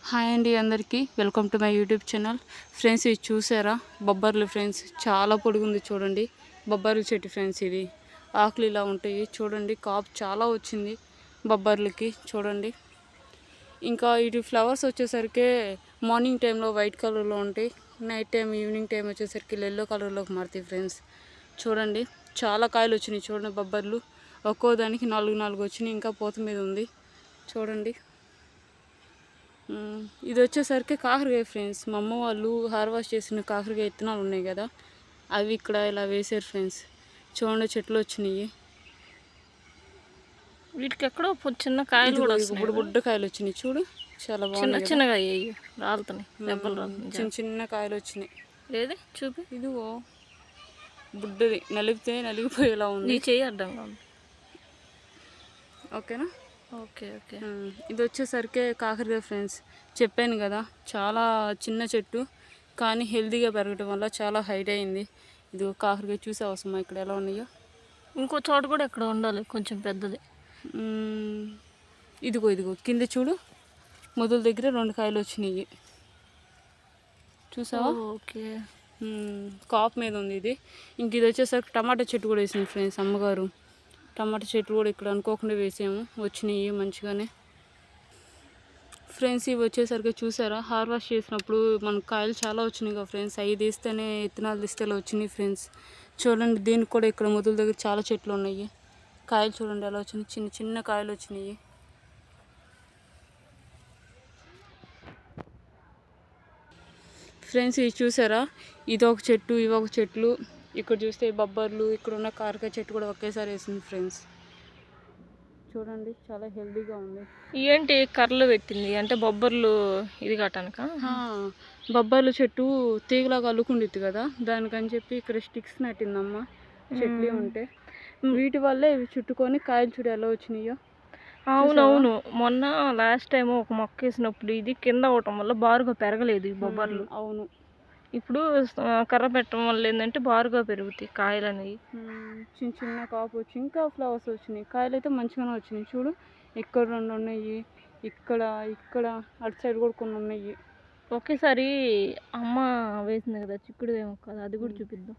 Hi అండి అందరికీ welcome to my YouTube channel. Friends ఇది చూసారా బొబ్బర్లు ఫ్రెండ్స్, చాలా పొడుగుంది చూడండి. బొబ్బర్లు చెట్టు ఫ్రెండ్స్, ఇది ఆకులు ఇలా ఉంటాయి చూడండి. కాపు చాలా వచ్చింది బొబ్బర్లకి చూడండి. ఇంకా ఇటు ఫ్లవర్స్ వచ్చేసరికి మార్నింగ్ టైంలో వైట్ కలర్లో ఉంటాయి, నైట్ టైం ఈవినింగ్ టైం వచ్చేసరికి ఎల్లో కలర్లోకి మారుతాయి ఫ్రెండ్స్. చూడండి చాలా కాయలు వచ్చినాయి చూడండి బొబ్బర్లు. ఒక్కో దానికి 4 వచ్చినాయి, ఇంకా పూత మీద ఉంది చూడండి. ఇది వచ్చేసరికి కాకరకాయ ఫ్రెండ్స్. మా అమ్మ వాళ్ళు హార్వెస్ట్ చేసిన కాకరకాయ విత్తనాలు ఉన్నాయి కదా, అవి ఇక్కడ ఇలా వేసారు ఫ్రెండ్స్. చూడండి చెట్లు వచ్చినాయి. వీటికి ఎక్కడో చిన్న కాయలు కూడా ఇప్పుడు బుడ్డ కాయలు వచ్చినాయి చూడు, చాలా బాగున్నాయి. చిన్నగా రాలుతున్నాయి, చిన్న చిన్న కాయలు వచ్చినాయి. ఏది చూపి. ఇదిగో బుడ్డది, నలిగిపోయేలా ఉంది. చెయ్యి అడ్డంగా ఉంది. ఓకేనా? Okay okay. ఇది వచ్చేసరికి కాకరకాయ ఫ్రెండ్స్. చెప్పాను కదా చాలా చిన్న చెట్టు, కానీ హెల్తీగా పెరగడం వల్ల చాలా హైట్ అయింది. ఇది కాకరకాయ చూసే అవసరమా ఇక్కడ ఎలా ఉన్నాయో. ఇంకో చోట కూడా ఎక్కడ ఉండాలి కొంచెం పెద్దది. ఇదిగో కింద చూడు, మొదల దగ్గర 2 కాయలు వచ్చినాయి చూసావా. ఓకే. కాపు మీద ఉంది ఇది. ఇంక ఇది వచ్చేసరికి టమాటా చెట్టు కూడా వేసింది ఫ్రెండ్స్ అమ్మగారు. టమాటా చెట్టు కూడా ఇక్కడ అనుకోకుండా వేసాము, వచ్చినాయి మంచిగానే ఫ్రెండ్స్. ఇవి వచ్చేసరికి చూసారా, హార్వెస్ట్ చేసినప్పుడు మనకు కాయలు చాలా వచ్చినాయి కదా ఫ్రెండ్స్. 5 తీస్తేనే విత్తనాలు తీస్తే వచ్చినాయి ఫ్రెండ్స్. చూడండి దీనికి కూడా ఇక్కడ మొదల దగ్గర చాలా చెట్లు ఉన్నాయి. కాయలు చూడండి ఎలా వచ్చినాయి, చిన్న చిన్న కాయలు వచ్చినాయి. ఫ్రెండ్స్ ఇది చూసారా, ఇది ఒక చెట్టు, ఇవి ఒక చెట్లు. ఇక్కడ చూస్తే బొబ్బర్లు, ఇక్కడ ఉన్న కాకరకాయ చెట్టు కూడా ఒకేసారి వేసింది ఫ్రెండ్స్. చూడండి చాలా హెల్తీగా ఉంది. ఏంటి కర్రలు పెట్టింది అంటే బొబ్బర్లు ఇది కట్టనక? బొబ్బర్లు చెట్టు తీగలాగా అల్లుకుండిద్ది కదా, దానికని చెప్పి ఇక్కడ స్టిక్స్ నట్టిందమ్మ. చెట్లు ఉంటే వీటి వల్లే ఇవి చుట్టుకొని కాయలు చూడు ఎలా వచ్చినాయో. అవునవును, మొన్న లాస్ట్ టైం ఒక మొక్క వేసినప్పుడు ఇది కింద అవటం వల్ల బారుగా పెరగలేదు ఈ బొబ్బర్లు. అవును, ఇప్పుడు కర్ర పెట్టడం వల్ల ఏంటంటే బారుగా పెరుగుతాయి కాయలు అనేవి. చిన్న చిన్న కాపు వచ్చి ఇంకా ఫ్లవర్స్ వచ్చినాయి. కాయలు అయితే మంచిగానే వచ్చినాయి చూడు. ఇక్కడ 2 ఉన్నాయి, ఇక్కడ అటు సైడ్ కూడా కొన్ని ఉన్నాయి. ఒకేసారి అమ్మ వేసింది కదా చిక్కుడుదేమో కదా, అది కూడా చూపిద్దాం.